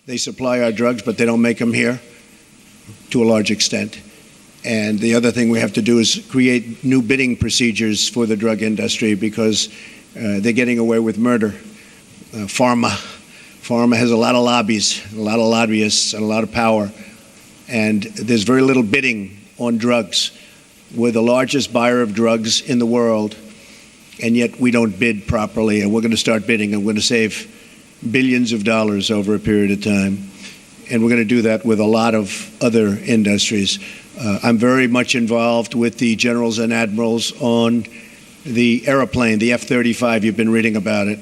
They supply our drugs, but they don't make them here to a large extent. And the other thing we have to do is create new bidding procedures for the drug industry because they're getting away with murder. Pharma has a lot of lobbies, a lot of lobbyists, and a lot of power. And there's very little bidding on drugs. We're the largest buyer of drugs in the world, and yet we don't bid properly. And we're going to start bidding, and we're going to save billions of dollars over a period of time. And we're going to do that with a lot of other industries. I'm very much involved with the generals and admirals on the airplane, the F-35. You've been reading about it.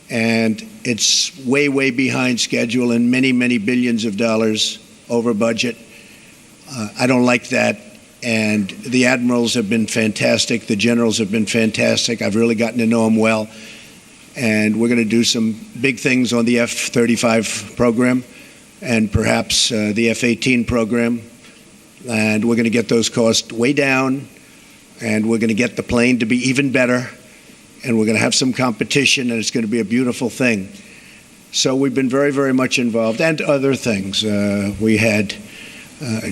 And it's way, way behind schedule and many, many billions of dollars over budget. I don't like that. And the admirals have been fantastic. The generals have been fantastic. I've really gotten to know them well. And we're going to do some big things on the F-35 program and perhaps the F-18 program. And we're going to get those costs way down. And we're going to get the plane to be even better. And we're going to have some competition, and it's going to be a beautiful thing. So we've been very, very much involved, and other things. We had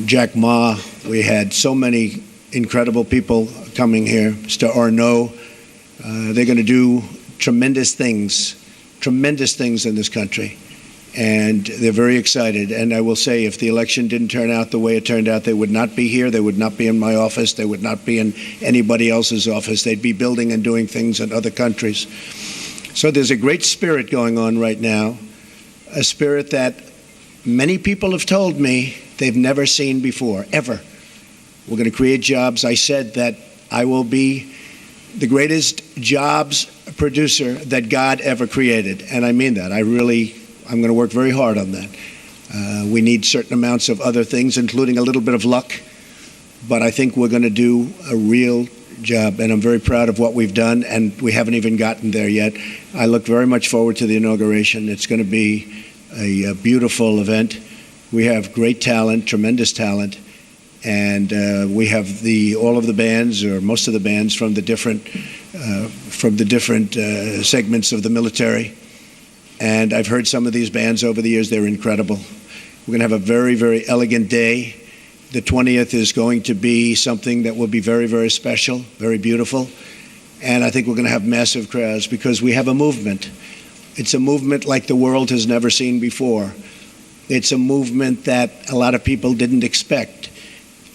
Jack Ma. We had so many incredible people coming here. Mr. Arnault. They're going to do tremendous things in this country. And they're very excited. And I will say, if the election didn't turn out the way it turned out, they would not be here. They would not be in my office. They would not be in anybody else's office. They'd be building and doing things in other countries. So there's a great spirit going on right now, a spirit that many people have told me they've never seen before, ever. We're going to create jobs. I said that I will be the greatest jobs producer that God ever created. And I mean that. I'm going to work very hard on that. We need certain amounts of other things, including a little bit of luck. But I think we're going to do a real job. And I'm very proud of what we've done. And we haven't even gotten there yet. I look very much forward to the inauguration. It's going to be a beautiful event. We have great talent, tremendous talent. And we have all of the bands, or most of the bands, from the different segments of the military. And I've heard some of these bands over the years. They're incredible. We're going to have a very, very elegant day. The 20th is going to be something that will be very, very special, very beautiful. And I think we're going to have massive crowds because we have a movement. It's a movement like the world has never seen before. It's a movement that a lot of people didn't expect.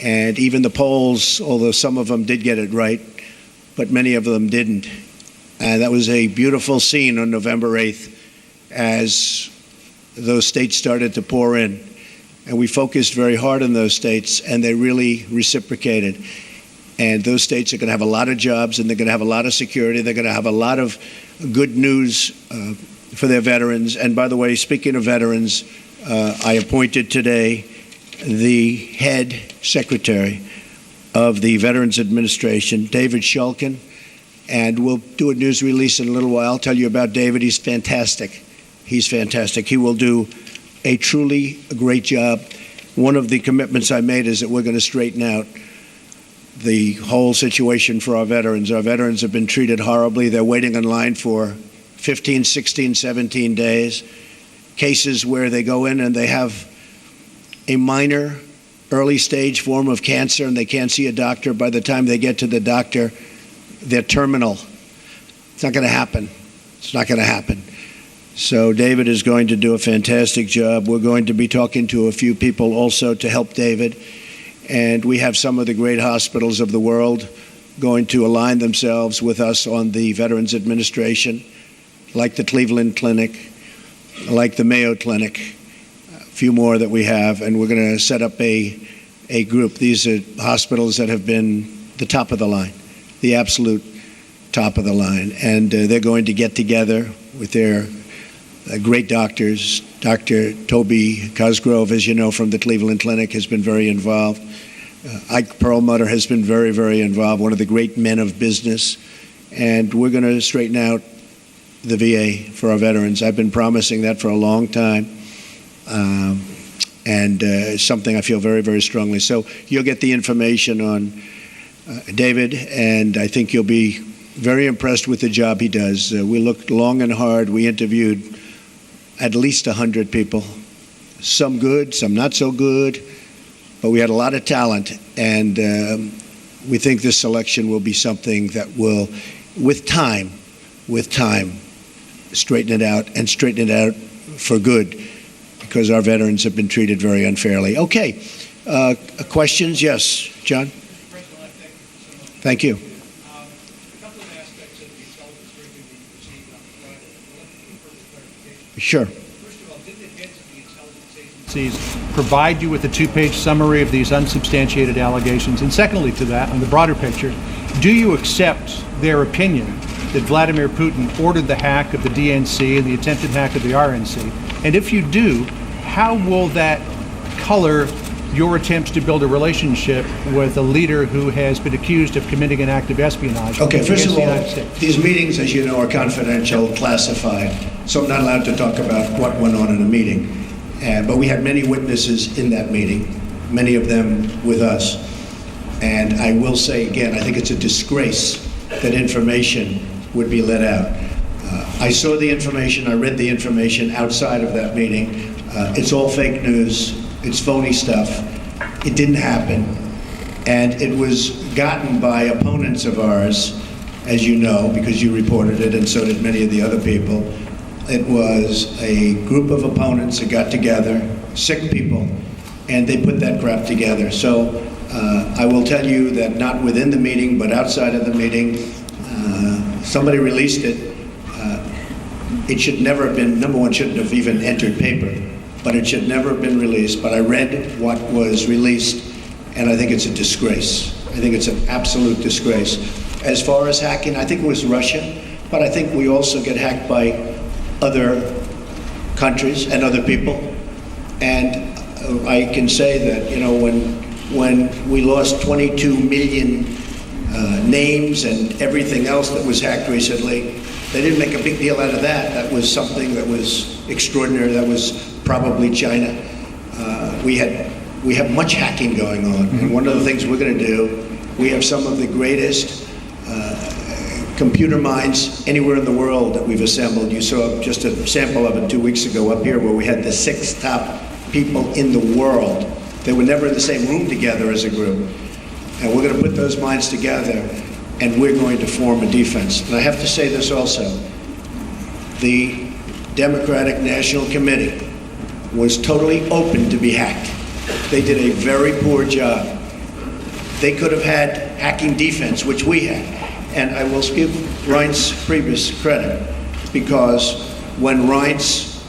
And even the polls, although some of them did get it right, but many of them didn't. And that was a beautiful scene on November 8th. As those states started to pour in. And we focused very hard on those states, and they really reciprocated. And those states are going to have a lot of jobs, and they're going to have a lot of security. They're going to have a lot of good news for their veterans. And by the way, speaking of veterans, I appointed today the head secretary of the Veterans Administration, David Shulkin. And we'll do a news release in a little while. I'll tell you about David. He's fantastic. He's fantastic. He will do a truly great job. One of the commitments I made is that we're going to straighten out the whole situation for our veterans. Our veterans have been treated horribly. They're waiting in line for 15, 16, 17 days. Cases where they go in and they have a minor early stage form of cancer and they can't see a doctor. By the time they get to the doctor, they're terminal. It's not going to happen. It's not going to happen. So David is going to do a fantastic job. We're going to be talking to a few people also to help David. And we have some of the great hospitals of the world going to align themselves with us on the Veterans Administration, like the Cleveland Clinic, like the Mayo Clinic, a few more that we have. And we're going to set up a group. These are hospitals that have been the top of the line, the absolute top of the line. And they're going to get together with their great doctors. Dr. Toby Cosgrove, as you know, from the Cleveland Clinic, has been very involved. Ike Perlmutter has been very, very involved, one of the great men of business. And we're going to straighten out the VA for our veterans. I've been promising that for a long time. And something I feel very, very strongly. So you'll get the information on David, and I think you'll be very impressed with the job he does. We looked long and hard. We interviewed at least 100 people, some good, some not so good, but we had a lot of talent, and we think this selection will be something that will, with time, straighten it out, and straighten it out for good, because our veterans have been treated very unfairly. Okay, questions? Yes, John? Thank you. Sure. First of all, did the heads of the intelligence agencies provide you with a two-page summary of these unsubstantiated allegations? And secondly to that, on the broader picture, do you accept their opinion that Vladimir Putin ordered the hack of the DNC and the attempted hack of the RNC? And if you do, how will that color your attempts to build a relationship with a leader who has been accused of committing an act of espionage? Okay, first of all, these meetings, as you know, are confidential, classified, so I'm not allowed to talk about what went on in a meeting. But we had many witnesses in that meeting, many of them with us. And I will say again, I think it's a disgrace that information would be let out. I saw the information, I read the information outside of that meeting. It's all fake news. It's phony stuff. It didn't happen. And it was gotten by opponents of ours, as you know, because you reported it, and so did many of the other people. It was a group of opponents that got together, sick people, and they put that crap together. So I will tell you that not within the meeting, but outside of the meeting, somebody released it. It should never have been, number one, shouldn't have even entered paper. But it should never have been released. But I read what was released, and I think it's a disgrace. I think it's an absolute disgrace. As far as hacking, I think it was Russia, but I think we also get hacked by other countries and other people. And I can say that, you know, when we lost 22 million names and everything else that was hacked recently, they didn't make a big deal out of that. That was something that was extraordinary. That was probably China. We have much hacking going on, and one of the things we're going to do, we have some of the greatest computer minds anywhere in the world that we've assembled. You saw just a sample of it 2 weeks ago up here, where we had the 6 top people in the world. They were never in the same room together as a group, and we're going to put those minds together, and we're going to form a defense. And I have to say this also: the Democratic National Committee was totally open to be hacked. They did a very poor job. They could have had hacking defense, which we had. And I will give Reince Priebus credit, because when Reince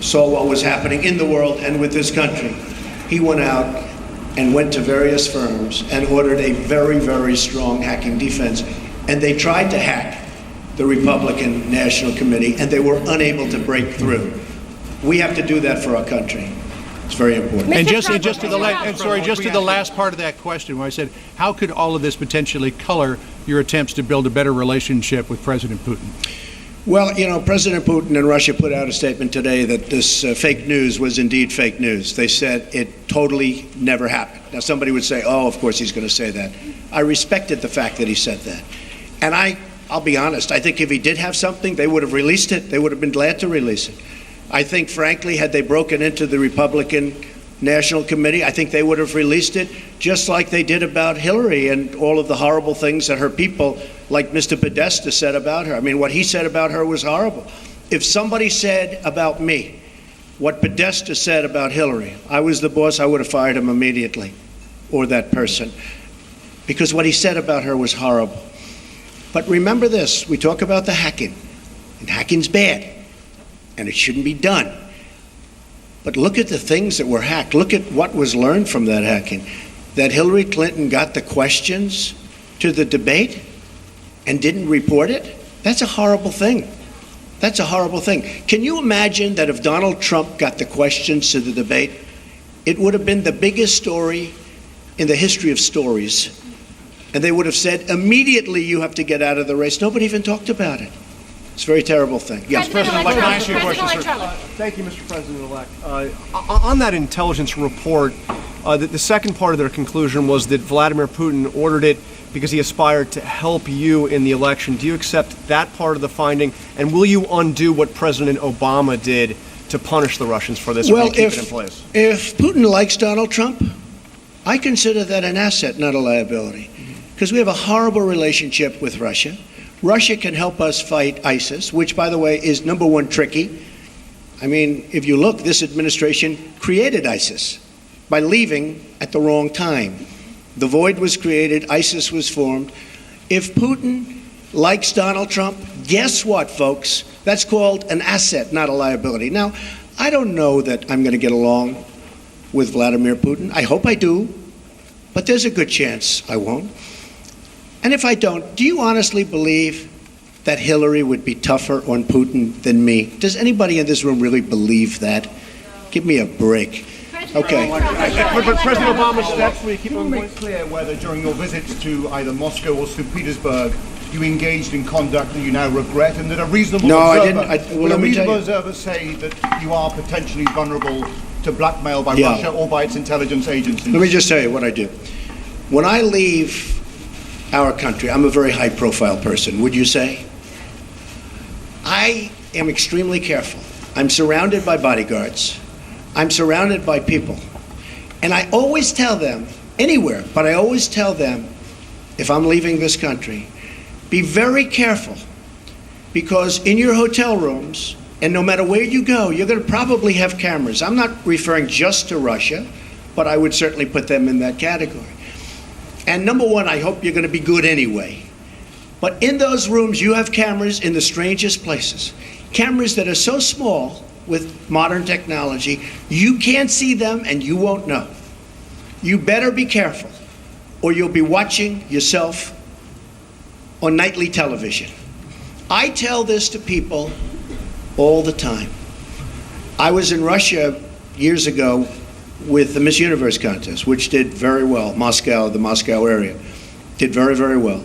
saw what was happening in the world and with this country, he went out and went to various firms and ordered a very, very strong hacking defense. And they tried to hack the Republican National Committee, and they were unable to break through. We have to do that for our country. It's very important. And just to the last part of that question, where I said, how could all of this potentially color your attempts to build a better relationship with President Putin? Well, you know, President Putin and Russia put out a statement today that this fake news was indeed fake news. They said it totally never happened. Now, somebody would say, oh, of course he's going to say that. I respected the fact that he said that. And I'll be honest, I think if he did have something, they would have released it. They would have been glad to release it. I think, frankly, had they broken into the Republican National Committee, I think they would have released it, just like they did about Hillary and all of the horrible things that her people, like Mr. Podesta, said about her. I mean, what he said about her was horrible. If somebody said about me what Podesta said about Hillary, I was the boss, I would have fired him immediately, or that person, because what he said about her was horrible. But remember this, we talk about the hacking, and hacking's bad, and it shouldn't be done. But look at the things that were hacked. Look at what was learned from that hacking. That Hillary Clinton got the questions to the debate and didn't report it? That's a horrible thing. That's a horrible thing. Can you imagine that if Donald Trump got the questions to the debate, it would have been the biggest story in the history of stories. And they would have said, immediately you have to get out of the race. Nobody even talked about it. It's a very terrible thing. Yes, President, can I ask you a question, sir? Thank you, Mr. President-elect. On that intelligence report, the second part of their conclusion was that Vladimir Putin ordered it because he aspired to help you in the election. Do you accept that part of the finding? And will you undo what President Obama did to punish the Russians for this, or Well, do you keep it in place? if Putin likes Donald Trump, I consider that an asset, not a liability, because we have a horrible relationship with Russia. Russia can help us fight ISIS, which, by the way, is number one tricky. I mean, if you look, this administration created ISIS by leaving at the wrong time. The void was created, ISIS was formed. If Putin likes Donald Trump, guess what, folks? That's called an asset, not a liability. Now, I don't know that I'm going to get along with Vladimir Putin. I hope I do, but there's a good chance I won't. And if I don't, do you honestly believe that Hillary would be tougher on Putin than me? Does anybody in this room really believe that? Give me a break. Okay. But President Obama's steps, will you keep Can you on make going? clear whether during your visits to either Moscow or St. Petersburg you engaged in conduct that you now regret, and that a reasonable No, I observer, didn't. Well, will a let me tell reasonable you. observer say that you are potentially vulnerable to blackmail by Yeah. Russia or by its intelligence agencies? Let me just tell you what I do. When I leave our country, I'm a very high-profile person, would you say? I am extremely careful. I'm surrounded by bodyguards. I'm surrounded by people. And I always tell them, anywhere, but I always tell them, if I'm leaving this country, be very careful, because in your hotel rooms, and no matter where you go, you're going to probably have cameras. I'm not referring just to Russia, but I would certainly put them in that category. And number one, I hope you're going to be good anyway. But in those rooms, you have cameras in the strangest places. Cameras that are so small with modern technology, you can't see them and you won't know. You better be careful, or you'll be watching yourself on nightly television. I tell this to people all the time. I was in Russia years ago with the Miss Universe contest, which did very well. Moscow, the Moscow area, did very, very well.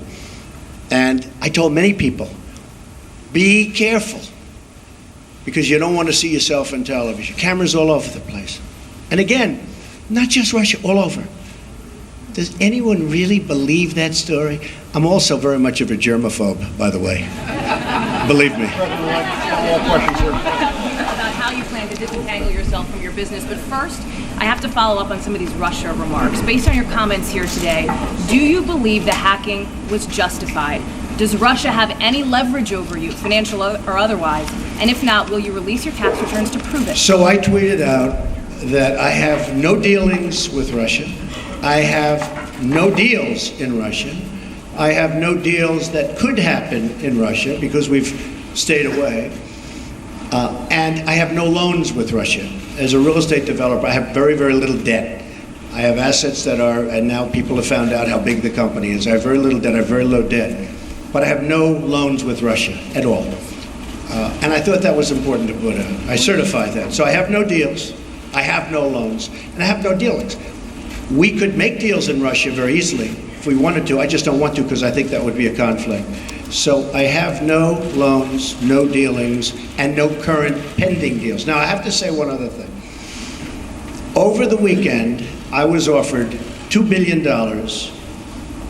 And I told many people, be careful, because you don't want to see yourself on television. Cameras all over the place. And again, not just Russia, all over. Does anyone really believe that story? I'm also very much of a germaphobe, by the way. Believe me. More questions here. About how you plan to disentangle yourself from your business. But first, I have to follow up on some of these Russia remarks. Based on your comments here today, do you believe the hacking was justified? Does Russia have any leverage over you, financial or otherwise? And if not, will you release your tax returns to prove it? So I tweeted out that I have no dealings with Russia. I have no deals in Russia. I have no deals that could happen in Russia because we've stayed away. And I have no loans with Russia. As a real estate developer, I have very, very little debt. I have assets that are, and now people have found out how big the company is. I have very little debt, I have very low debt. But I have no loans with Russia at all. And I thought that was important to put out. I certified that. So I have no deals, I have no loans, and I have no dealings. We could make deals in Russia very easily if we wanted to. I just don't want to because I think that would be a conflict. So I have no loans, no dealings, and no current pending deals. Now I have to say one other thing. Over the weekend, I was offered $2 billion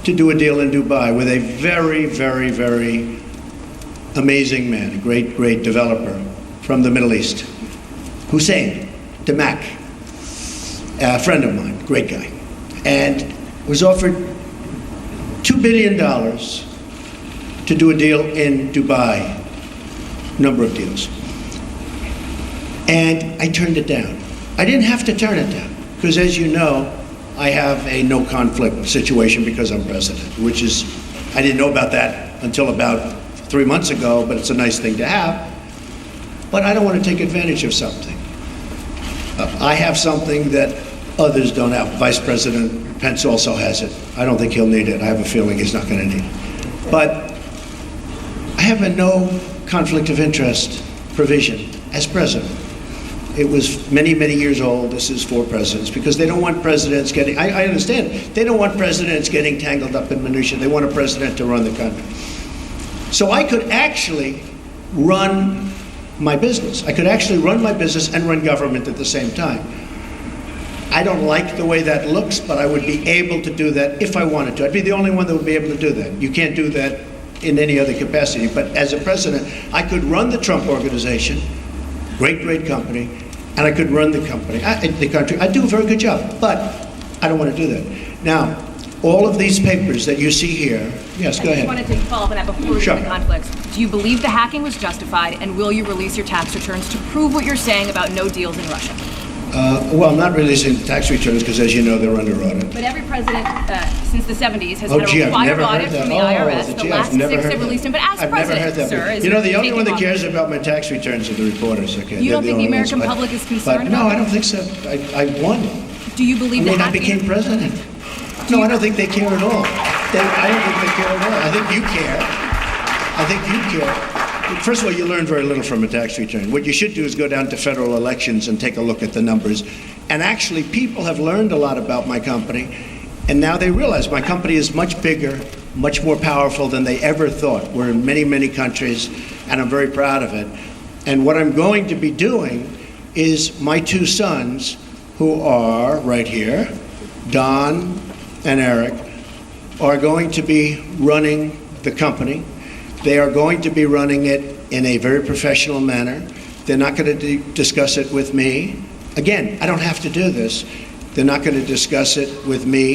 to do a deal in Dubai with a very, very, very amazing man, a great, great developer from the Middle East, Hussein Damak, a friend of mine, great guy, and was offered $2 billion to do a deal in Dubai, number of deals. And I turned it down. I didn't have to turn it down, because as you know, I have a no conflict situation because I'm president, which is, I didn't know about that until about 3 months ago, but it's a nice thing to have. But I don't want to take advantage of something. I have something that others don't have. Vice President Pence also has it. I don't think he'll need it. I have a feeling he's not going to need it. But I have a no conflict of interest provision as president. It was many, many years old. This is for presidents, because they don't want presidents getting, I understand, they don't want presidents getting tangled up in minutiae. They want a president to run the country. So I could actually run my business. I could actually run my business and run government at the same time. I don't like the way that looks, but I would be able to do that if I wanted to. I'd be the only one that would be able to do that. You can't do that in any other capacity. But as a president, I could run the Trump organization, great company, and I could run the company, the country. I do a very good job, but I don't want to do that. Now, all of these papers that you see here, yes, go ahead. I just wanted to follow up on that before we Sure. get to the conflicts. Do you believe the hacking was justified, and will you release your tax returns to prove what you're saying about no deals in Russia? Well, I'm not releasing tax returns because, as you know, they're under audit. But every president since the 70s has Oh, had gee, a I've required never audit heard that. from the Oh, IRS. The gee, last I've never 6 heard have that. released them. But as I've president, never heard that. sir, is You know, the only taking one that office. cares about my tax returns are the reporters. Okay, You don't they're think the only ones, American but- public is concerned No, about I don't that? think so. I won. Do you believe I mean, the I hacking? became president. No, I don't think they care at all. I don't think they care at all. I think you care. I think you care. First of all, you learn very little from a tax return. What you should do is go down to federal elections and take a look at the numbers. And actually, people have learned a lot about my company, and now they realize my company is much bigger, much more powerful than they ever thought. We're in many countries, and I'm very proud of it. And what I'm going to be doing is my 2 sons, who are right here, Don and Eric, are going to be running the company. They are going to be running it in a very professional manner. They're not going to discuss it with me. Again, I don't have to do this. They're not going to discuss it with me.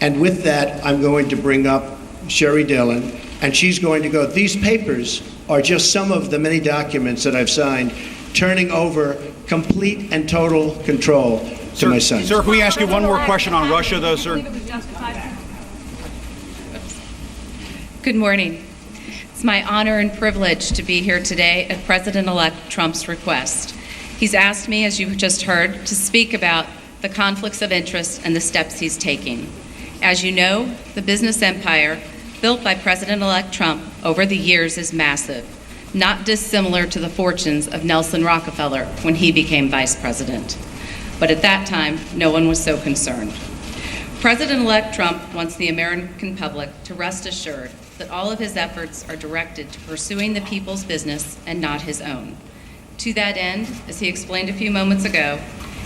And with that, I'm going to bring up Sherry Dillon, and she's going to go, these papers are just some of the many documents that I've signed, turning over complete and total control to my sons. Sir, can we ask you one more question on Russia, though, sir? Good morning. It's my honor and privilege to be here today at President-elect Trump's request. He's asked me, as you just heard, to speak about the conflicts of interest and the steps he's taking. As you know, the business empire built by President-elect Trump over the years is massive, not dissimilar to the fortunes of Nelson Rockefeller when he became vice president. But at that time, no one was so concerned. President-elect Trump wants the American public to rest assured that all of his efforts are directed to pursuing the people's business and not his own. To that end, as he explained a few moments ago,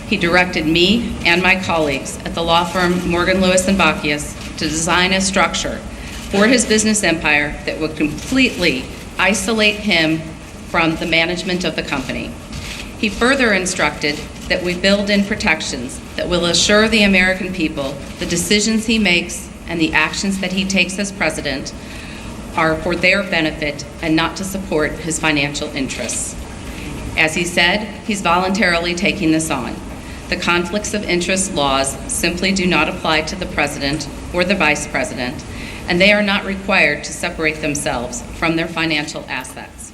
he directed me and my colleagues at the law firm Morgan, Lewis & Bockius to design a structure for his business empire that would completely isolate him from the management of the company. He further instructed that we build in protections that will assure the American people the decisions he makes and the actions that he takes as president are for their benefit and not to support his financial interests. As he said, he's voluntarily taking this on. The conflicts of interest laws simply do not apply to the president or the vice president, and they are not required to separate themselves from their financial assets.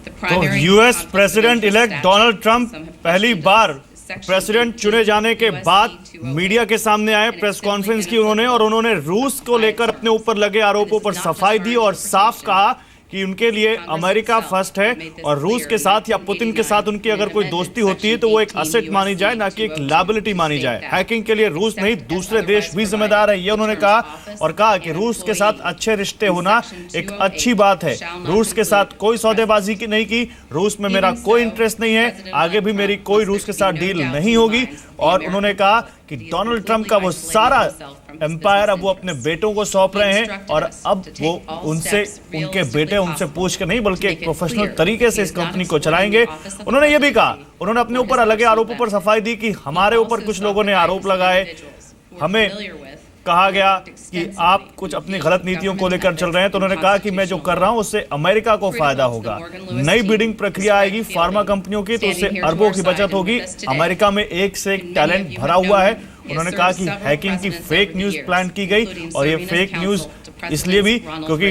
The तो primary US conflict of president interest elect statute, Donald Trump some have पहली questioned bar this, Section president 82 चुने जाने के USC बाद 208 media के सामने आए, press conference की उन्होंने, और उन्होंने रूस को लेकर अपने ऊपर लगे आरोपों पर सफाई दी और साफ कहा कि उनके लिए अमेरिका फर्स्ट है और रूस के साथ या पुतिन के साथ उनकी अगर कोई दोस्ती होती है तो वो एक असेट मानी जाए, ना कि एक लायबिलिटी मानी जाए। हैकिंग के लिए रूस नहीं, दूसरे देश भी जिम्मेदार है, ये उन्होंने कहा, और कहा कि रूस के साथ अच्छे रिश्ते होना एक अच्छी बात है। रूस के साथ कोई सौदेबाजी की नहीं की, रूस में मेरा कोई इंटरेस्ट नहीं है, आगे भी मेरी कोई रूस के साथ डील नहीं होगी। और उन्होंने कहा कि डोनाल्ड ट्रंप का वो सारा एम्पायर अब वो अपने बेटों को सौंप रहे हैं और अब वो उनसे, उनके बेटे उनसे पूछ के नहीं बल्कि एक प्रोफेशनल तरीके से इस कंपनी को चलाएंगे। उन्होंने ये भी कहा, उन्होंने अपने ऊपर अलग आरोपों पर सफाई दी कि हमारे ऊपर कुछ लोगों ने आरोप लगाए, हमें कहा गया कि आप कुछ अपनी गलत नीतियों को लेकर चल रहे हैं, तो उन्होंने कहा कि मैं जो कर रहा हूं उससे अमेरिका को फायदा होगा। नई बिडिंग प्रक्रिया आएगी फार्मा कंपनियों की, तो उससे अरबों की बचत होगी। अमेरिका में एक से एक टैलेंट भरा हुआ है। उन्होंने कहा कि हैकिंग की फेक न्यूज प्लान की गई, और ये फेक न्यूज इसलिए भी क्योंकि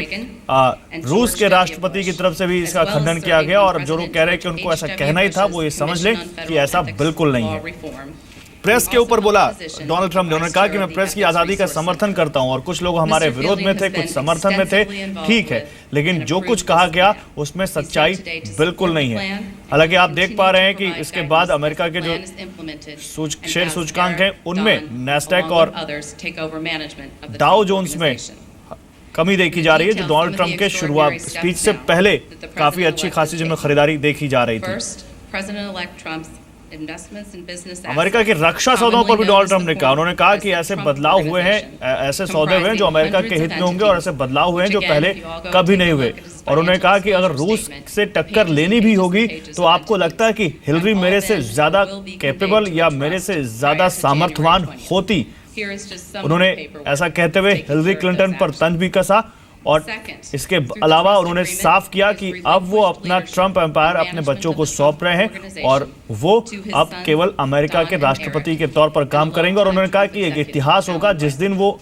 रूस के राष्ट्रपति की तरफ से भी इसका खंडन किया गया, और जो लोग कह रहे हैं कि उनको ऐसा कहना ही था, वो ये समझ लें कि ऐसा बिल्कुल नहीं है। प्रेस के ऊपर बोला डोनाल्ड ट्रंप ने, उन्होंने कहा कि मैं प्रेस की आजादी का समर्थन करता हूं और कुछ लोग हमारे विरोध में थे, कुछ समर्थन में थे, ठीक है, लेकिन जो कुछ कहा गया उसमें सच्चाई बिल्कुल नहीं है। हालांकि आप देख पा रहे हैं कि इसके बाद अमेरिका के जो शेयर सूचकांक हैं उनमें नैस्डैक और डाउ जोन्स में कमी देखी जा रही है, जो डोनाल्ड ट्रंप के शुरुआत स्पीच से पहले काफी अच्छी खासी जिनमें खरीदारी देखी जा रही थी। अमेरिका के रक्षा सौदों पर भी डोनाल्ड ट्रंप ने कहा, उन्होंने कहा कि ऐसे बदलाव हुए हैं, ऐसे सौदे हुए हैं जो अमेरिका के हित में होंगे और ऐसे बदलाव हुए हैं जो पहले कभी नहीं हुए। और उन्होंने कहा कि अगर रूस से टक्कर लेनी भी होगी तो आपको लगता है कि हिलरी मेरे से ज्यादा कैपेबल या मेरे से ज्यादा सामर्थ्यवान होती। उन्होंने ऐसा कहते हुए हिलरी क्लिंटन पर तंज भी कसा और इसके अलावा उन्होंने साफ किया कि अब वो अपना ट्रंप एम्पायर अपने बच्चों को सौंप रहे हैं और वो अब केवल अमेरिका के राष्ट्रपति के तौर पर काम करेंगे। और उन्होंने कहा कि एक इतिहास होगा जिस दिन वो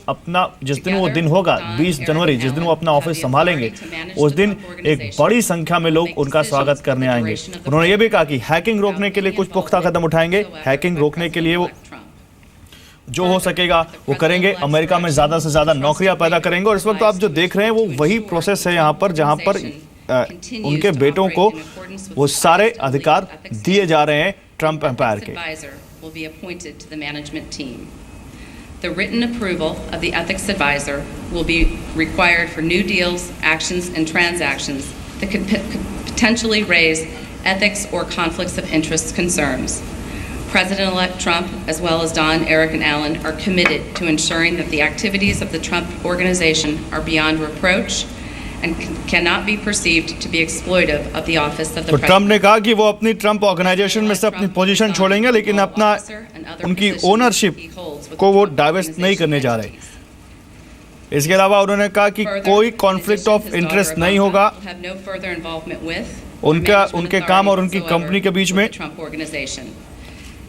दिन होगा 20 जनवरी, जिस दिन वो अपना ऑफिस संभालेंगे, उस दिन एक बड़ी संख्या में लोग उनका स्वागत करने आएंगे। उन्होंने ये भी कहा कि हैकिंग रोकने के लिए कुछ पुख्ता कदम उठाएंगे, हैकिंग रोकने के लिए वो जो हो सकेगा वो करेंगे, अमेरिका में ज्यादा से ज्यादा नौकरियां पैदा करेंगे। और इस वक्त आप जो देख रहे हैं वो वही प्रोसेस है यहाँ पर जहां पर उनके बेटों को वो सारे अधिकार दिए जा रहे हैं ट्रंप एम्पायर के। The written approval of the ethics advisor will be required for new deals, actions, and transactions that could potentially raise ethics or conflicts of interest concerns. President-elect Trump, as well as Don, Eric, and Alan, are committed to ensuring that the activities of the Trump organization are beyond reproach and cannot be perceived to be exploitive of the office of the president. Trump ने कहा कि वो अपनी Trump organisation में से अपनी position छोड़ेंगे, लेकिन अपना उनकी ओनरशिप को वो डाइवर्स नहीं करने जा रहे। इसके अलावा उन्होंने कहा कि कोई कॉन्फ्लिक्ट ऑफ इंटरेस्ट नहीं होगा उनके काम और उनकी कंपनी के बीच में।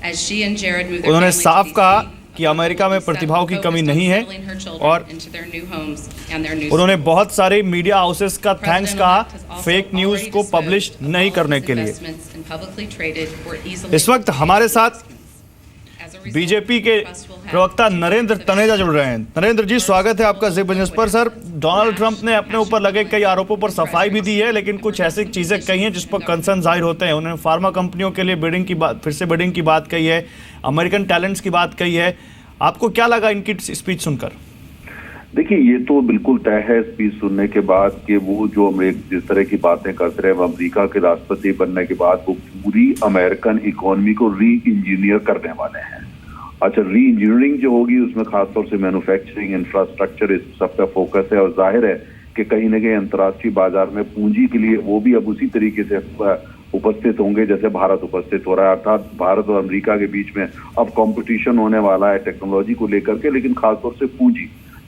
उन्होंने साफ कहा कि अमेरिका में प्रतिभाओं की कमी नहीं है और उन्होंने बहुत सारे मीडिया हाउसेस का थैंक्स कहा फेक न्यूज को पब्लिश नहीं करने के लिए। इस वक्त हमारे साथ बीजेपी के प्रवक्ता नरेंद्र तनेजा जुड़ रहे हैं। नरेंद्र जी, स्वागत है आपका ज़ी बिजनेस पर। सर, डोनाल्ड ट्रंप ने अपने ऊपर लगे कई आरोपों पर सफाई भी दी है, लेकिन कुछ ऐसी चीजें कही हैं जिस पर कंसर्न जाहिर होते हैं। उन्होंने फार्मा कंपनियों के लिए फिर से बिडिंग की बात कही है, अमेरिकन टैलेंट्स की बात कही है। आपको क्या लगा इनकी स्पीच सुनकर? देखिए, ये तो बिल्कुल तय है स्पीच सुनने के बाद कि वो जो जिस तरह की बातें करते रहे, अमेरिका के राष्ट्रपति बनने के बाद वो पूरी अमेरिकन इकोनॉमी को री इंजीनियर करने वाले हैं। अच्छा, री इंजीनियरिंग जो होगी उसमें खासतौर से मैन्युफैक्चरिंग, इंफ्रास्ट्रक्चर, इस सब पे फोकस है। और जाहिर है कि कहीं ना कहीं अंतर्राष्ट्रीय बाजार में पूंजी के लिए वो भी अब उसी तरीके से उपस्थित होंगे जैसे भारत उपस्थित हो रहा है। अर्थात भारत और अमेरिका के बीच में अब कंपटीशन होने वाला है टेक्नोलॉजी को लेकर के, लेकिन खासतौर से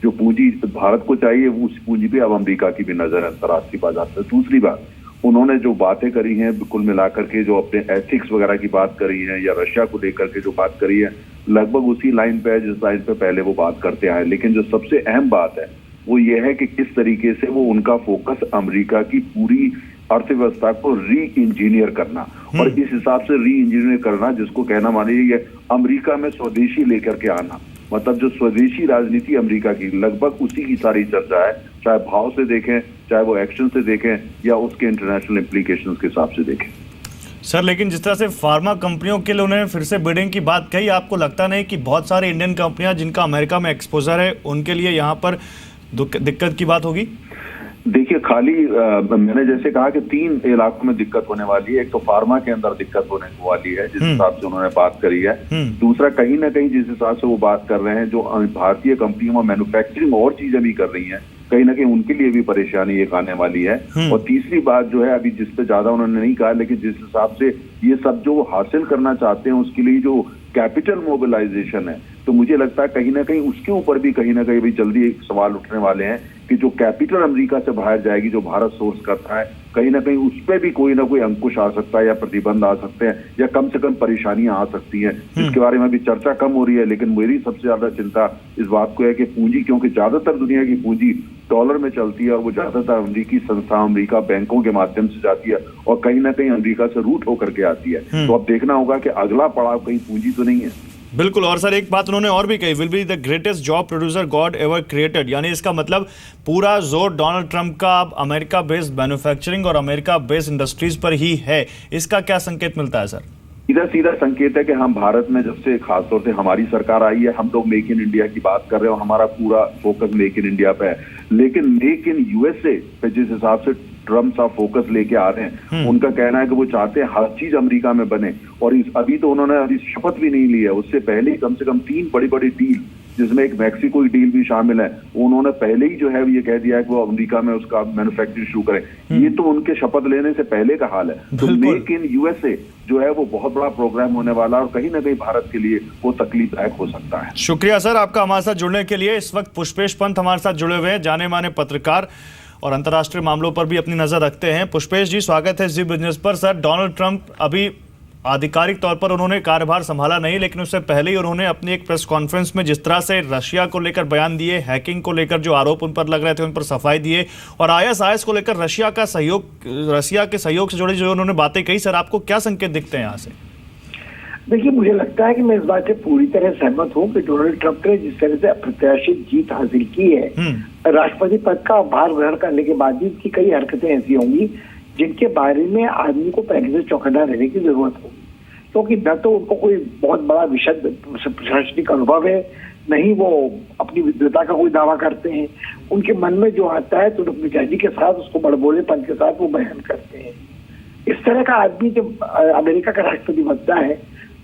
जो पूंजी भारत को चाहिए वो उस पूंजी पे अब अमेरिका की भी नजर है अंतर्राष्ट्रीय बाजार पे। दूसरी बात, उन्होंने जो बातें करी हैं कुल मिलाकर के, जो अपने एथिक्स वगैरह की बात करी है या रशिया को लेकर के जो बात करी है, लगभग उसी लाइन पे है जिस लाइन पे पहले वो बात करते आए। लेकिन जो सबसे अहम बात है वो ये है कि किस तरीके से वो उनका फोकस अमेरिका की पूरी अर्थव्यवस्था को री इंजीनियर करना, और इस हिसाब से री इंजीनियर करना जिसको कहना मानिए अमेरिका में स्वदेशी लेकर के आना, मतलब जो स्वदेशी राजनीति अमेरिका की, लगभग उसी की सारी चर्चा है, चाहे भाव से देखें, चाहे वो एक्शन से देखें या उसके इंटरनेशनल इम्प्लीकेशंस के हिसाब से देखें। सर, लेकिन जिस तरह से फार्मा कंपनियों के लिए उन्होंने फिर से बिडिंग की बात कही, आपको लगता नहीं कि बहुत सारी इंडियन कंपनियां जिनका अमेरिका में एक्सपोजर है उनके लिए यहाँ पर दिक्कत की बात होगी? देखिए, खाली मैंने जैसे कहा कि 3 इलाकों में दिक्कत होने वाली है। एक तो फार्मा के अंदर दिक्कत होने वाली है जिस हिसाब से उन्होंने बात करी है। दूसरा, कहीं ना कहीं जिस हिसाब से वो बात कर रहे हैं, जो भारतीय कंपनियों में मैन्युफैक्चरिंग और चीजें भी कर रही हैं, कहीं ना कहीं उनके लिए भी परेशानी एक आने वाली है। और तीसरी बात जो है, अभी जिस पे ज्यादा उन्होंने नहीं कहा, लेकिन जिस हिसाब से ये सब जो हासिल करना चाहते हैं उसके लिए जो कैपिटल मोबिलाइजेशन है, तो मुझे लगता है कहीं ना कहीं उसके ऊपर भी कहीं ना कहीं भी जल्दी एक सवाल उठने वाले हैं कि जो कैपिटल अमेरिका से बाहर जाएगी, जो भारत सोर्स करता है, कहीं ना कहीं उस पर भी कोई ना कोई अंकुश आ सकता है या प्रतिबंध आ सकते हैं या कम से कम परेशानियां आ सकती हैं, जिसके बारे में भी चर्चा कम हो रही है। लेकिन मेरी सबसे ज्यादा चिंता इस बात को है कि पूंजी, क्योंकि ज्यादातर दुनिया की पूंजी डॉलर में चलती है और वो ज्यादातर अमेरिकी संस्था, अमेरिका बैंकों के माध्यम से जाती है और कहीं ना कहीं अमेरिका से रूट होकर के आती है। तो अब देखना होगा कि अगला पड़ाव कहीं पूंजी तो नहीं है। बिल्कुल। और सर, एक बात उन्होंने और भी कही, will be the greatest job producer God ever created, यानी इसका मतलब पूरा जोर डोनाल्ड ट्रंप का अब अमेरिका बेस्ड मैन्युफैक्चरिंग और अमेरिका बेस्ड इंडस्ट्रीज पर ही है। इसका क्या संकेत मिलता है सर? सीधा संकेत है कि हम भारत में जब से खासतौर से हमारी सरकार आई है, हम लोग मेक इन इंडिया की बात कर रहे हैं और हमारा पूरा फोकस मेक इन इंडिया पे है। लेकिन मेक इन यूएसए पे जिस हिसाब से ट्रम्प साहब फोकस लेके आ रहे हैं, उनका कहना है कि वो चाहते हैं हर चीज अमेरिका में बने। और अभी तो उन्होंने अभी शपथ भी नहीं ली है, उससे पहले ही कम से कम 3 बड़ी बड़ी डील, जिसमें एक मैक्सिको की डील भी शामिल है, उन्होंने पहले ही जो है ये कह दिया है कि वो अमेरिका में उसका मैन्युफैक्चरिंग शुरू करें। ये तो उनके शपथ लेने से पहले का हाल है। तो मेक इन यूएसए जो है वो बहुत बड़ा प्रोग्राम होने वाला है और कहीं ना कहीं भारत के लिए वो तकलीफदायक हो सकता है। शुक्रिया सर आपका हमारे साथ जुड़ने के लिए। इस वक्त पुष्पेश पंत हमारे साथ जुड़े हुए हैं, जाने माने पत्रकार और अंतर्राष्ट्रीय मामलों पर भी अपनी नजर रखते हैं। पुष्पेश जी, स्वागत है जी बिजनेस पर। सर, डोनाल्ड ट्रंप अभी आधिकारिक तौर पर उन्होंने कार्यभार संभाला नहीं, लेकिन उससे पहले ही उन्होंने अपनी एक प्रेस कॉन्फ्रेंस में जिस तरह से रशिया को लेकर बयान दिए, हैकिंग को लेकर जो आरोप उन पर लग रहे थे उन पर सफाई दिए, और आईएसआईएस को लेकर रशिया के सहयोग से जुड़ी जो उन्होंने बातें कही, सर आपको क्या संकेत दिखते हैं यहाँ से? देखिए, मुझे लगता है कि मैं इस बात से पूरी तरह सहमत हूँ कि डोनाल्ड ट्रंप ने जिस तरह से अप्रत्याशित जीत हासिल की है, राष्ट्रपति पद का भार ग्रहण करने के बाद भी उसकी कई हरकतें ऐसी होंगी जिनके बारे में आदमी को पहले से चौकन्ना रहने की जरूरत होगी, क्योंकि न तो उनको कोई बहुत बड़ा विशद प्रशासनिक अनुभव है, नहीं वो अपनी विद्वता का कोई दावा करते हैं। उनके मन में जो आता है तो मिजाजी के साथ, उसको बड़बोलेपन के साथ वो बयान करते हैं। इस तरह का आदमी जब अमेरिका का राष्ट्रपति बनता है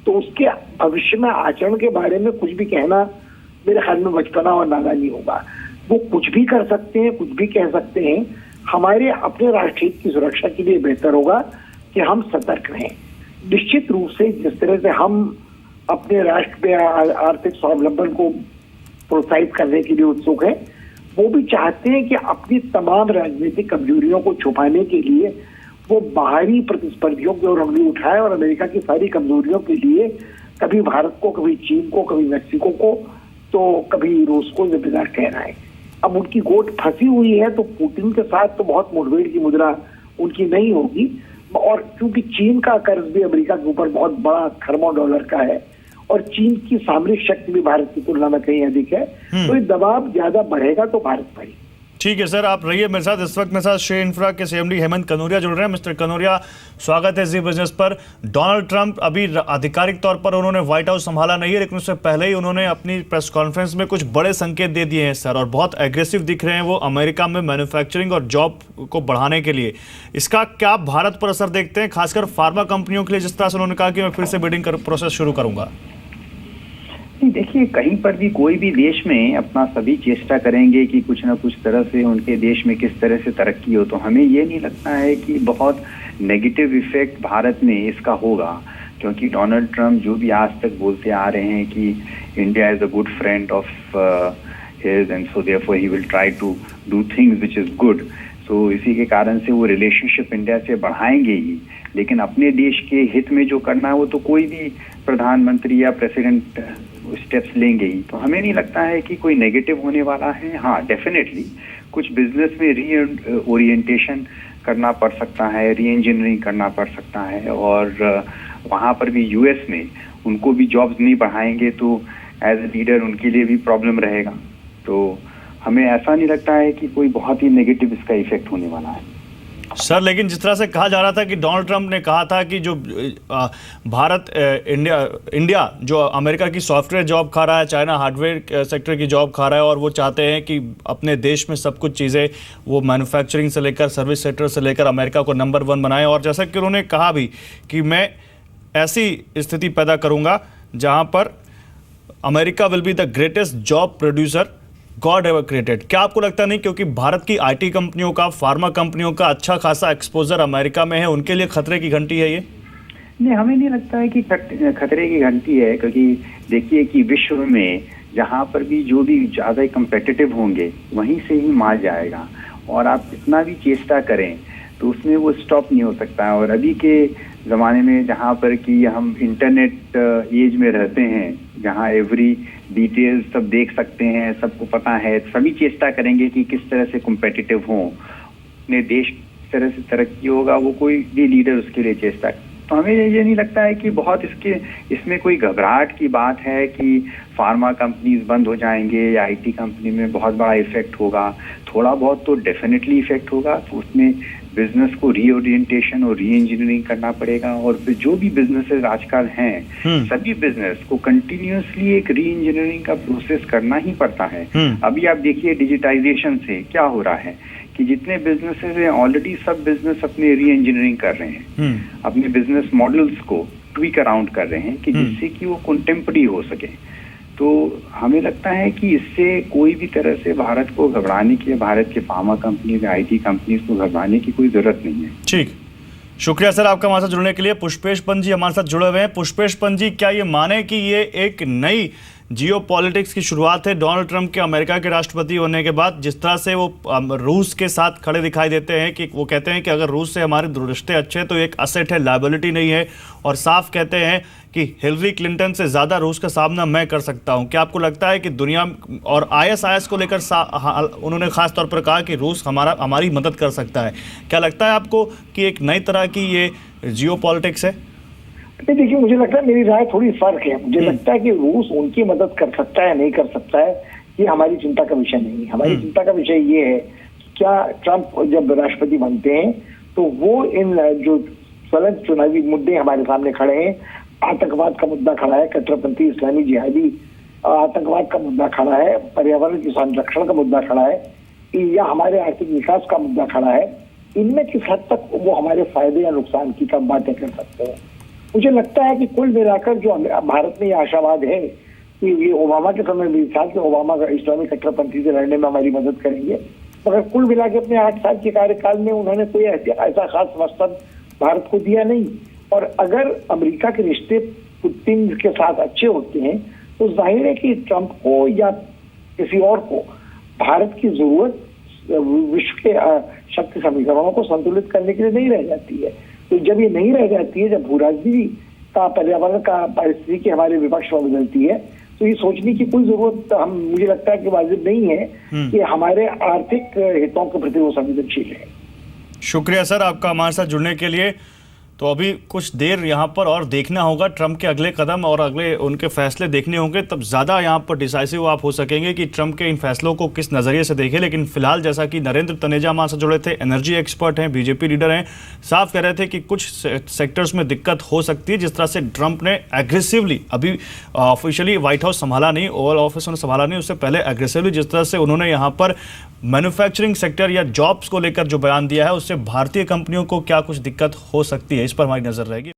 तो उसके भविष्य में आचरण के बारे में कुछ भी कहना मेरे ख्याल में बचपना और नादानी होगा। वो कुछ भी कर सकते हैं, कुछ भी कह सकते हैं। हमारे अपने राष्ट्र हित की सुरक्षा के लिए बेहतर होगा कि हम सतर्क रहें। निश्चित रूप से जिस तरह से हम अपने राष्ट्र में आर्थिक स्वावलंबन को प्रोत्साहित करने के लिए उत्सुक हैं, वो भी चाहते हैं कि अपनी तमाम राजनीतिक कमजोरियों को छुपाने के लिए वो बाहरी प्रतिस्पर्धियों की ओर उंगली उठाए और अमेरिका की सारी कमजोरियों के लिए कभी भारत को, कभी चीन को, कभी मैक्सिको को, तो कभी रूस को जिम्मेदार ठहराए। अब उनकी गोट फंसी हुई है तो पुतिन के साथ तो बहुत मुठभेड़ की मुद्रा उनकी नहीं होगी, और क्योंकि चीन का कर्ज भी अमेरिका के ऊपर बहुत बड़ा खरबों डॉलर का है और चीन की सामरिक शक्ति भी भारत की तुलना में कहीं अधिक है, तो ये दबाव ज्यादा बढ़ेगा तो भारत पर ही। ठीक है सर, आप रहिए मेरे साथ। इस वक्त मेरे साथ श्री इंफ्रा के सीएमडी हेमंत कनौरिया जुड़ रहे हैं। मिस्टर कनौरिया, स्वागत है जी बिजनेस पर। डोनाल्ड ट्रंप अभी आधिकारिक तौर पर उन्होंने व्हाइट हाउस संभाला नहीं है, लेकिन उससे पहले ही उन्होंने अपनी प्रेस कॉन्फ्रेंस में कुछ बड़े संकेत दे दिए हैं सर, और बहुत एग्रेसिव दिख रहे हैं वो अमेरिका में मैन्युफैक्चरिंग और जॉब को बढ़ाने के लिए। इसका क्या भारत पर असर देखते हैं, खासकर फार्मा कंपनियों के लिए, जिस तरह से उन्होंने कहा कि मैं फिर से बिडिंग प्रोसेस शुरू करूंगा? देखिए, कहीं पर भी कोई भी देश में अपना सभी चेष्टा करेंगे कि कुछ ना कुछ तरह से उनके देश में किस तरह से तरक्की हो, तो हमें ये नहीं लगता है कि बहुत नेगेटिव इफेक्ट भारत में इसका होगा, क्योंकि डोनाल्ड ट्रंप जो भी आज तक बोलते आ रहे हैं कि India is a good friend of his and so therefore he will try to do things which is good, so इसी के कारण से वो रिलेशनशिप इंडिया से बढ़ाएंगे ही, लेकिन अपने देश के हित में जो करना है वो तो कोई भी प्रधानमंत्री या प्रेसिडेंट स्टेप्स लेंगे ही। तो हमें नहीं लगता है कि कोई नेगेटिव होने वाला है। हाँ, डेफिनेटली कुछ बिजनेस में री ओरिएंटेशन करना पड़ सकता है, री इंजीनियरिंग करना पड़ सकता है, और वहाँ पर भी यूएस में उनको भी जॉब्स नहीं बढ़ाएंगे तो एज ए लीडर उनके लिए भी प्रॉब्लम रहेगा। तो हमें ऐसा नहीं लगता है कि कोई बहुत ही नेगेटिव इसका इफेक्ट होने वाला है सर। लेकिन जिस तरह से कहा जा रहा था कि डोनाल्ड ट्रंप ने कहा था कि जो भारत इंडिया जो अमेरिका की सॉफ्टवेयर जॉब खा रहा है, चाइना हार्डवेयर सेक्टर की जॉब खा रहा है, और वो चाहते हैं कि अपने देश में सब कुछ चीज़ें वो मैन्युफैक्चरिंग से लेकर सर्विस सेक्टर से लेकर अमेरिका को नंबर 1 बनाएं, और जैसा कि उन्होंने कहा भी कि मैं ऐसी स्थिति पैदा करूँगा जहाँ पर America will be the greatest job producer God ever created. क्या आपको लगता नहीं, क्योंकि भारत की आईटी कंपनियों का, फार्मा कंपनियों का अच्छा खासा एक्सपोजर अमेरिका में है, उनके लिए खतरे की घंटी है ये? नहीं, हमें नहीं लगता है कि खतरे की घंटी है, क्योंकि देखिए कि विश्व में जहाँ पर भी जो भी ज़्यादा कंपेटिटिव होंगे वहीं से ही माल जाएगा, और आप कितना भी चेष्टा करें तो उसमें वो स्टॉप नहीं हो सकता है। और अभी के ज़माने में जहाँ पर कि हम इंटरनेट एज में रहते हैं, जहाँ एवरी डिटेल्स सब देख सकते हैं, सबको पता है, सभी चेष्टा करेंगे कि किस तरह से कॉम्पिटिटिव हों, अपने देश किस तरह से तरक्की होगा, वो कोई भी लीडर उसके लिए चेष्टा। तो हमें ये नहीं लगता है कि बहुत इसमें कोई घबराहट की बात है कि फार्मा कंपनीज बंद हो जाएंगे या आईटी कंपनी में बहुत बड़ा इफेक्ट होगा। थोड़ा बहुत तो डेफिनेटली इफेक्ट होगा, तो उसमें बिजनेस को रीओरिएंटेशन और री इंजीनियरिंग करना पड़ेगा, और जो भी बिजनेसेस आजकल हैं सभी बिजनेस को कंटिन्यूअसली एक री इंजीनियरिंग का प्रोसेस करना ही पड़ता है। अभी आप देखिए डिजिटाइजेशन से क्या हो रहा है कि जितने बिजनेसेस हैं ऑलरेडी सब बिजनेस अपने री इंजीनियरिंग कर रहे हैं, अपने बिजनेस मॉडल्स को ट्वीक अराउंड कर रहे हैं कि जिससे कि वो कंटेम्पररी हो सके। तो हमें लगता है कि इससे कोई भी तरह से भारत को घबराने की, भारत के फार्मा कंपनी या IT कंपनीज को घबराने की कोई जरूरत नहीं है। ठीक, शुक्रिया सर आपका हमारे साथ जुड़ने के लिए। पुष्पेश पंत जी हमारे साथ जुड़े हुए हैं। पुष्पेश पंत जी, क्या ये माने कि ये एक नई जियोपॉलिटिक्स की शुरुआत है डोनाल्ड ट्रंप के अमेरिका के राष्ट्रपति होने के बाद? जिस तरह से वो रूस के साथ खड़े दिखाई देते हैं कि वो कहते हैं कि अगर रूस से हमारे रिश्ते अच्छे हैं तो एक असेट है, लायबिलिटी नहीं है, और साफ कहते हैं कि हिलरी क्लिंटन से ज़्यादा रूस का सामना मैं कर सकता हूं। क्या आपको लगता है कि दुनिया और ISIS को लेकर उन्होंने खास तौर पर कहा कि रूस हमारी मदद कर सकता है? क्या लगता है आपको कि एक नई तरह की ये जियोपॉलिटिक्स है? देखिए, मुझे लगता है मेरी राय थोड़ी फर्क है। मुझे लगता है कि रूस उनकी मदद कर सकता है नहीं कर सकता है, ये हमारी चिंता का विषय नहीं है। हमारी चिंता का विषय ये है कि क्या ट्रंप जब राष्ट्रपति बनते हैं तो वो इन जो ज्वलंत चुनावी मुद्दे हमारे सामने खड़े हैं, आतंकवाद का मुद्दा खड़ा है, कट्टरपंथी इस्लामी जिहादी आतंकवाद का मुद्दा खड़ा है, पर्यावरण के संरक्षण का मुद्दा खड़ा है, या हमारे आर्थिक विकास का मुद्दा खड़ा है, इनमें किस हद तक वो हमारे फायदे या नुकसान की कम बातें कर सकते हैं। मुझे लगता है कि कुल मिलाकर जो भारत में ये आशावाद है कि ये ओबामा के समय भी था कि ओबामा इस्लामी कट्टरपंथी से लड़ने में हमारी मदद करेंगे, मगर कुल मिला के अपने 8 साल के कार्यकाल में उन्होंने कोई ऐसा खास मकसद भारत को दिया नहीं। और अगर अमेरिका के रिश्ते पुतिन के साथ अच्छे होते हैं तो जाहिर है कि ट्रंप को या किसी और को भारत की जरूरत विश्व के शक्ति समीकरणों को संतुलित करने के लिए नहीं रह जाती है। तो जब ये नहीं रह जाती है, जब भूराजनीति का, पर्यावरण का परिस्थिति की हमारे विपक्ष में बदलती है, तो ये सोचने की कोई जरूरत मुझे लगता है कि वाजिब नहीं है कि हमारे आर्थिक हितों के प्रति वो संवेदनशील है। शुक्रिया सर आपका हमारे साथ जुड़ने के लिए। तो अभी कुछ देर यहाँ पर और देखना होगा ट्रंप के अगले कदम और अगले उनके फैसले देखने होंगे, तब ज़्यादा यहाँ पर डिसाइसिव आप हो सकेंगे कि ट्रंप के इन फैसलों को किस नज़रिए से देखें। लेकिन फिलहाल जैसा कि नरेंद्र तनेजा हमारे साथ जुड़े थे, एनर्जी एक्सपर्ट हैं, बीजेपी लीडर हैं, साफ कह रहे थे कि कुछ सेक्टर्स में दिक्कत हो सकती है। जिस तरह से ट्रंप ने एग्रेसिवली, अभी ऑफिशियली व्हाइट हाउस संभाला नहीं, ओवल ऑफिस उन्होंने संभाला नहीं, उससे पहले एग्रेसिवली जिस तरह से उन्होंने यहाँ पर मैन्युफैक्चरिंग सेक्टर या जॉब्स को लेकर जो बयान दिया है, उससे भारतीय कंपनियों को क्या कुछ दिक्कत हो सकती है, इस पर हमारी नजर रहेगी।